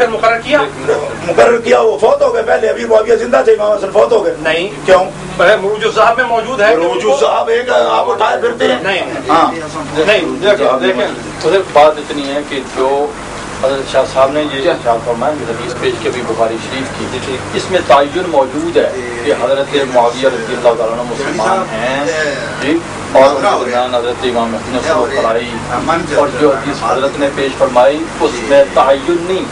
مقرر کیا وہ فوت ہو گئے. پہلے امیر معاویہ زندہ تھے, امام حسن فوت ہو گئے. نہیں کیوں؟ مروج الذہب میں موجود ہے. مروج الذہب ایک آپ اٹھائے پھرتے ہیں. نہیں ہاں نہیں دیکھیں بات اتنی ہے کہ جو حضرت شاہ صاحب نے یہ ارشاد فرمایا حدیث پیش کی ابھی بخاری شریف کی, اس میں تعین موجود ہے کہ حضرت معاویہ رضی اللہ تعالیٰ عنہ مسلمان ہیں جی, اور ان کے درمیان حضرت امام حسن نے صلح کرائی, اور جو حدیث حضرت نے پیش فرمائی اس میں تعین نہیں,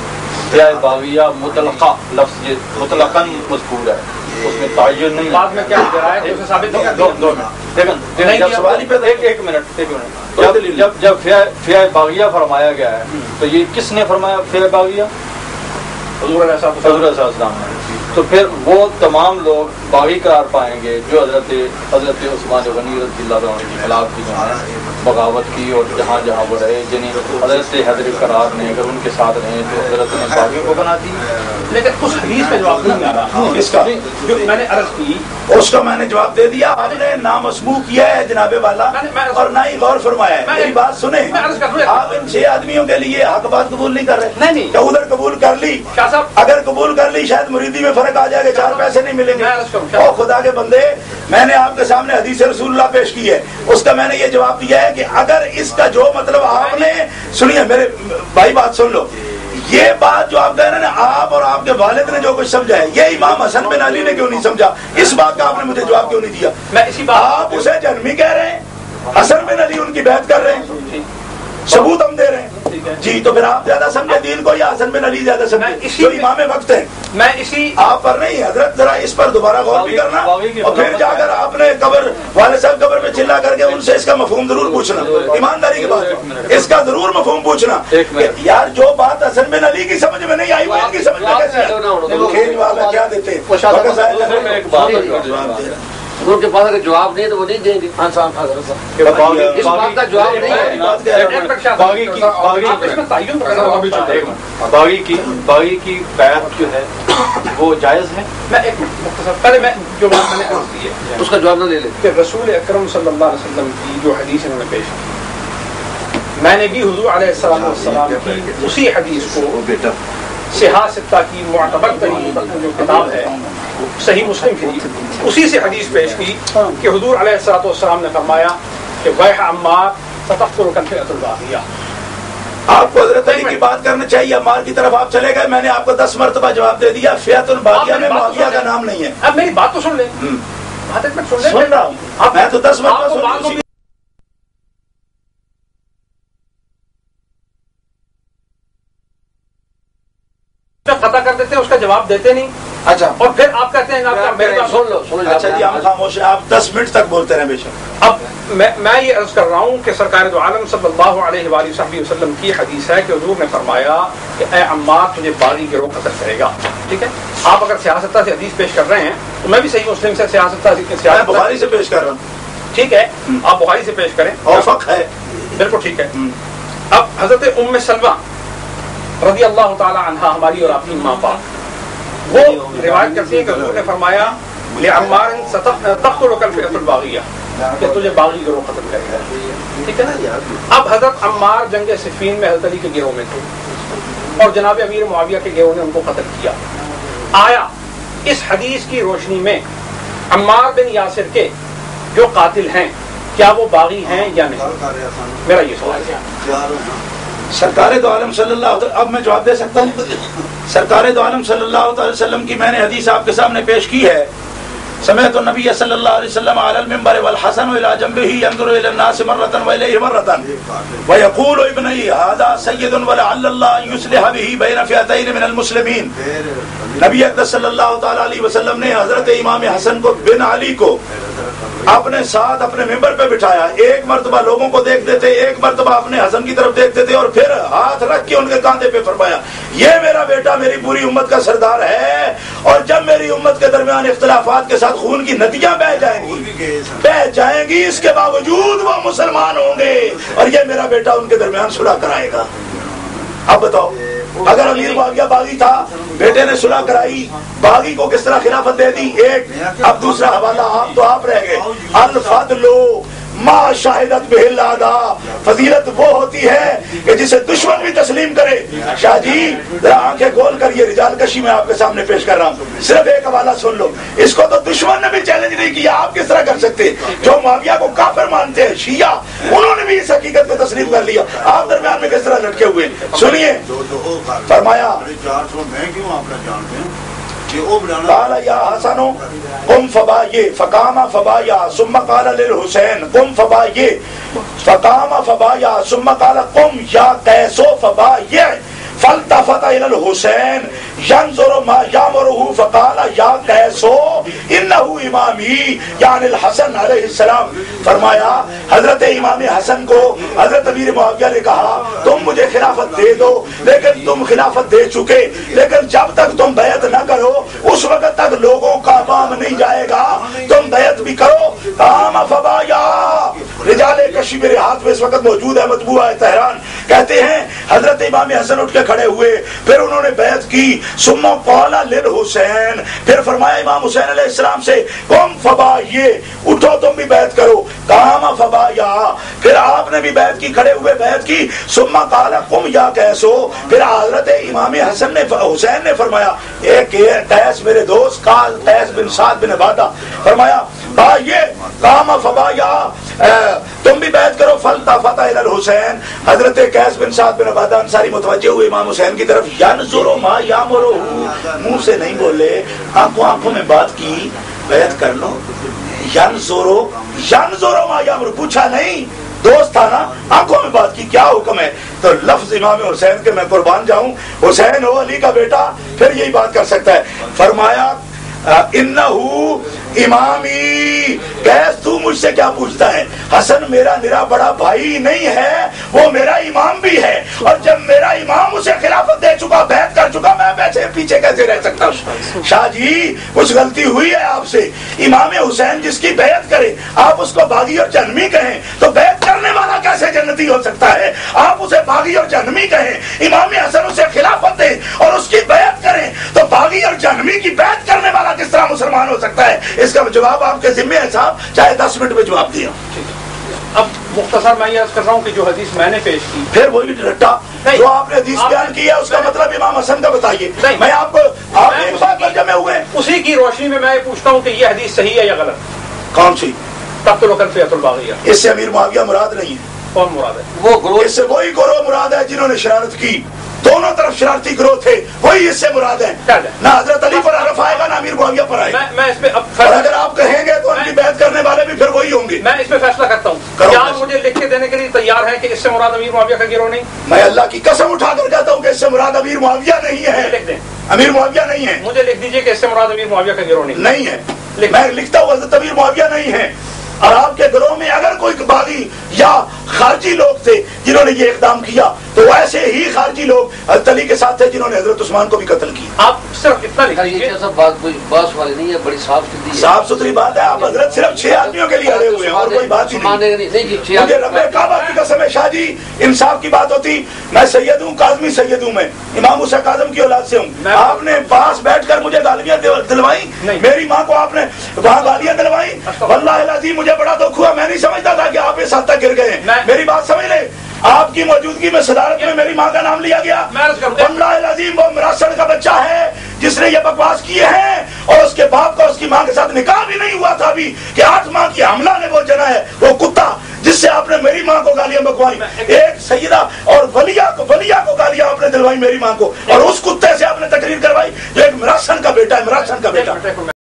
فیہ باغیہ مطلقہ لفظ یہ مطلقاً مذکور ہے, اس میں تعین نہیں. بعد میں کیا ہو رہا ہے اسے ثابت نہیں. دو منٹ ایک منٹ جب فیہ باغیہ فرمایا گیا ہے تو یہ کس نے فرمایا فیہ باغیہ؟ حضور علیہ السلام نے. تو پھر وہ تمام لوگ باغی قرار پائیں گے جو حضرت عثمان غنی رضی اللہ عنہ کے خلاف کی بغاوت کی, اور جہاں جہاں وہ رہے جنہیں حضرت حیدر قرار نے اگر ان کے ساتھ رہے تو حضرت نے باغیوں کو بنا دی. لیکن اس حدیث میں جواب نہیں آ رہا. اس کا جو میں نے عرض کی اس کا میں نے جواب دے دیا. آپ نے نامسموع کیا ہے جناب والا, اور نہ ہی غور فرمایا ہے. میری بات سنیں, آپ ان 6 آدمیوں کے لیے حق بات قبول نہیں کر رہے. نہیں کیا ادھر قبول کر لی؟ اگر قبول کر لی شاید مریدی میں فرق آ جائے گا, 4 پیسے نہیں ملیں گے. اور خدا کے بندے, میں نے آپ کے سامنے حدیث رسول اللہ پیش کی ہے, اس کا میں نے یہ جواب دیا ہے کہ اگر اس کا جو مطلب آپ نے سنیے میرے بھائی بات سن لو, یہ بات جو آپ کہہ رہے ہیں نا آپ اور آپ کے والد نے جو کچھ سمجھا ہے یہ امام حسن بن علی نے کیوں نہیں سمجھا؟ اس بات کا آپ نے مجھے جواب کیوں نہیں دیا؟ میں اسی بات آپ اسے جنمی کہہ رہے ہیں, حسن بن علی ان کی بیعت کر رہے ہیں, ثبوت ہم دے رہے ہیں جی. تو پھر آپ زیادہ سمجھے دین کو یا حسن بن علی زیادہ سمجھے جو امام وقت ہیں؟ میں اسی آپ پر نہیں حضرت, ذرا اس پر دوبارہ غور بھی کرنا, اور پھر جا کر آپ نے قبر والد صاحب قبر میں چلا کر کے ان سے اس کا مفہوم ضرور پوچھنا, ایمانداری کی بات اس کا ضرور مفہوم پوچھنا. یار جو بات حسن بن علی کی سمجھ میں نہیں آئی وہ ان کی سمجھ میں کیسے آئی؟ کیا دیتے ان کے پاس اگر جواب نہیں تو وہ نہیں دیں گے. اس بات کا جواب نہیں ہے. باغی کی بیعت جو ہے وہ جائز ہے. میں ایک مختصر پہلے میں جو بات میں نے عرض کی ہے اس کا جواب نہ لے لیں کہ رسول اکرم صلی اللہ علیہ وسلم کی جو حدیث انہوں نے پیش کی, میں نے بھی حضور علیہ السلام کی اسی حدیث کو صحاح ستہ کی معتبر ترین جو کتاب ہے صحیح مسلم شریف, اسی سے حدیث پیش کی کہ حضور علیہ السلام نے فرمایا کہ ویح عمار ستقتلک الفئۃ الباغیہ. آپ کو حضرت علی کی بات کرنا چاہیے, عمار کی طرف آپ چلے گئے. میں نے آپ کو 10 مرتبہ جواب دے دیا, فئۃ الباغیہ میں معاویہ کا نام نہیں ہے. اب میری بات تو سن لیں, بات ایک منٹ سن لیں. سن رہا ہوں میں تو 10 مرتبہ سن. فتح کر دیتے ہیں اس کا جواب دیتے نہیں. اچھا, اور پھر آپ کہتے ہیں آپ میری بات سن لو. اچھا جی ہم خاموش ہیں, آپ 10 منٹ تک بولتے رہے بے شک. اب میں یہ عرض کر رہا ہوں کہ سرکار دو عالم صلی اللہ علیہ وآلہ وسلم کی حدیث ہے کہ حضور نے فرمایا کہ اے عمار تجھے باغی گروہ قتل کرے گا. ٹھیک ہے, آپ اگر سیاستہ سے حدیث پیش کر رہے ہیں تو میں بھی صحیح مسلم سے سیاستہ بخاری سے پیش کر رہا ہوں. ٹھیک ہے, آپ بخاری سے پیش کریں, اور فقہ ہے بالکل ٹھیک ہے. اب حضرت ام سلمہ رضی اللہ تعالی عنہا ہماری اور آپ کی ماں باپ, وہ روایت کرتی ہے کہ حضور نے فرمایا لعمار تقتلک الفئۃ الباغیہ, کہ تجھے باغی گروہ قتل کرے گا. ٹھیک ہے نا. اب حضرت عمار جنگ صفین میں حضرت علی کے گروہ میں تھے, اور جناب امیر معاویہ کے گروہ نے ان کو قتل کیا. آیا اس حدیث کی روشنی میں عمار بن یاسر کے جو قاتل ہیں کیا وہ باغی ہیں یا نہیں؟ میرا یہ سوال ہے. سرکار دو عالم صلی اللہ, اب میں جواب دے سکتا ہوں. سرکار دو عالم صلی اللہ علیہ وسلم کی میں نے حدیث آپ کے سامنے پیش کی ہے. سمعت النبی صلی اللہ علیہ وسلم علی المنبر والحسن الى جنبه ينظر الى الناس مرة واليه مرة ويقول ابني هذا سيد ولعل الله ان يصلح به بين فئتين من المسلمين. نبی اقدس صلی اللہ تعالی علیہ وسلم نے حضرت امام حسن کو بن علی کو اپنے ساتھ اپنے ممبر پہ بٹھایا. ایک مرتبہ لوگوں کو دیکھتے تھے, ایک مرتبہ اپنے حسن کی طرف دیکھتے تھے, اور پھر ہاتھ رکھ کے ان کے کاندھے پہ فرمایا یہ میرا بیٹا میری پوری امت کا سردار ہے, اور جب میری امت کے درمیان اختلافات کے ساتھ خون کی ندیاں بہہ جائیں گی اس کے باوجود وہ مسلمان ہوں گے, اور یہ میرا بیٹا ان کے درمیان صلح کرائے گا. اب بتاؤ, اگر امیر معاویہ باغی تھا, بیٹے نے صلح کرائی, باغی کو کس طرح خلافت دے دی؟ ایک. اب دوسرا حوالہ آپ تو آپ رہ گئے. الفضل ما شاہدت بہل اعداء، فضیلت وہ ہوتی ہے کہ جسے دشمن بھی تسلیم کرے۔ شاہ جی ذرا آنکھیں کھول کر یہ رجال کشی میں آپ کے سامنے پیش کر رہا ہوں، صرف ایک حوالہ سن لو، اس کو تو دشمن نے بھی چیلنج نہیں کیا، آپ کس طرح کر سکتے؟ جو معاویہ کو کافر مانتے ہیں شیعہ، انہوں نے بھی اس حقیقت کو تسلیم کر لیا، آپ درمیان میں کس طرح لٹکے ہوئے؟ سنیے فرمایا قال یا حسن قم فبایع فقام فبایع ثم قال للحسین قم فبایع فقام فبایع ثم قال قم یا قیس فبایع فالتفت الى الحسین ينظر ما یامرہ فقال یا قیس انہ امامی یعنی الحسن علیہ السلام۔ فرمایا حضرت امام حسن کو حضرت امیر معاویہ نے کہا تم مجھے خلافت دے دو، لیکن تم خلافت دے چکے، لیکن جب تک تم بیعت نہ کرو اس وقت تک لوگوں کا کام نہیں جائے گا، تم بیعت بھی کرو۔ قام فبایع، رجال کشی میرے ہاتھ میں اس وقت موجود ہے، مطبوعہ ہے تہران، کہتے ہیں حضرت امام حسن اٹھ کے کھڑے ہوئے، پھر انہوں نے بیعت کی۔ ثم قال للحسین، پھر فرمایا امام حسین علیہ السلام سے قم فبایع، اٹھو تم بھی بیعت کرو۔ قام فبایع، پھر آپ نے بھی بیعت کی، کھڑے ہوئے بیعت کی۔ ثم قال قم یا قیس، پھر حضرت امام حسن نے حسین نے فرمایا ایک قیس میرے دوست قال قیس بن سعد بن عبادہ، فرمایا بایع قام فبایع، تم بھی بیعت کرو۔ فالتفت الى الحسین، حضرت قیس بن سعد بن عبادہ انصاری متوجہ ہوئے امام حسین کی طرف، ینظر ما یامرہ، منہ سے نہیں بولے، آنکھوں میں بات کی، بیعت کر لو۔ ینظر ما یامرہ، پوچھا نہیں، دوست تھا نا، آنکھوں میں بات کی، کیا حکم ہے؟ تو لفظ امام حسین کے میں قربان جاؤں، حسین ہو علی کا بیٹا، پھر یہی بات کر سکتا ہے۔ فرمایا انہو امامی، قیس تو مجھ سے کیا پوچھتا ہے؟ حسن میرا نرا بڑا بھائی نہیں ہے، وہ میرا امام بھی ہے، اور جب میرا امام اسے خلافت دے چکا، بیعت کر چکا، میں ویسے پیچھے کیسے رہ سکتا ہوں؟ شاہ جی کچھ غلطی ہوئی ہے آپ سے، امام حسین جس کی بیعت کرے آپ اس کو باغی اور جہنمی کہیں تو بیعت کرنے والا کیسے جنتی ہو سکتا ہے؟ آپ اسے باغی اور جہنمی کہیں، امام حسن اسے خلافت دے اور اس کی بیعت کریں تو باغی اور جہنمی کی بیعت کرنے والا کس طرح مسلمان ہو سکتا ہے؟ اس کا جواب آپ کے ذمہ ہے صاحب، چاہے 10 منٹ میں جواب دیا۔ اب مختصر میں یہ عرض کر رہا ہوں کہ جو حدیث میں نے پیش کی، پھر وہی رٹا جو آپ نے حدیث بیان کی ہے اس کا مطلب امام حسن کا بتائیے۔ میں آپ کو آپ ایک بات پر جمع ہوئے، اسی کی روشنی میں یہ پوچھتا ہوں کہ یہ حدیث صحیح ہے یا غلط؟ کون سی؟ تقتل فئۃ الباغیہ، اس سے امیر معاویہ مراد نہیں ہے۔ کون مراد ہے؟ وہ گروہ، اس سے وہی گروہ مراد ہے جنہوں نے شرارت کی، دونوں طرف شرارتی گروہ تھے، وہی اس سے مراد ہے۔ نہ حضرت علی پر حرف آئے گا نہ امیر معاویہ پر آئے گا۔ میں اس پہ اور اگر آپ کہیں گے تو ان کی بیعت کرنے والے بھی پھر وہی ہوں گے۔ میں اس پہ فیصلہ کرتا ہوں، کیا آپ مجھے لکھ کے دینے کے لیے تیار ہیں کہ اس سے مراد امیر معاویہ کا گروہ نہیں؟ میں اللہ کی قسم اٹھا کر کہتا ہوں کہ اس سے مراد امیر معاویہ نہیں ہے، لکھ دیں، امیر معاویہ نہیں ہے، مجھے لکھ دیجئے کہ اس سے مراد امیر معاویہ کا گروہ نہیں ہے۔ میں لکھتا ہوں حضرت امیر معاویہ نہیں ہے، اور آپ کے گروہ میں اگر کوئی باغی یا خارجی لوگ تھے جنہوں نے یہ اقدام کیا تو ایسے ہی خارجی لوگ حضرت علی کے ساتھ تھے جنہوں نے حضرت عثمان کو بھی قتل کیا۔ آپ صرف اتنا لکھ دیجیے، یہ سب بات کوئی باس والی نہیں ہے، بڑی صاف ستھری ہے، صاف ستھری بات ہے۔ آپ حضرت صرف 6 آدمیوں کے لیے اڑے ہوئے ہیں اور کوئی بات ہی نہیں۔ مجھے رب کعبہ کی قسم ہے شاہ جی، انصاف کی بات ہوتی، میں سید ہوں، کاظمی سید ہوں، میں امام موسیٰ کاظم کی اولاد سے ہوں۔ آپ نے پاس بیٹھ کر مجھے گالیاں دلوائی، میری ماں کو آپ نے وہاں گالیاں دلوائی، واللہ العظیم مجھے بڑا دکھ ہوا، میں نہیں سمجھتا تھا کہ آپ اس حد تک گر گئے ہیں۔ میری بات سمجھ لیں، آپ کی موجودگی میں صدارت میں میری ماں کا نام لیا گیا، واللہ العظیم وہ مراسل کا بچہ ہے جس نے یہ بکواس کیے ہیں، اور اس کے باپ کا اس کی ماں کے ساتھ نکاح بھی نہیں ہوا تھا ابھی کہ 8 ماہ کی حملہ نے وہ جنا ہے، وہ کتا جس سے آپ نے میری ماں کو گالیاں بکوائی، ایک سیدہ اور ولیہ کو گالیاں آپ نے دلوائی میری ماں کو، اور اس کتے سے آپ نے تقریر کروائی جو ایک مراسل کا بیٹا ہے، مراسل کا بیٹا۔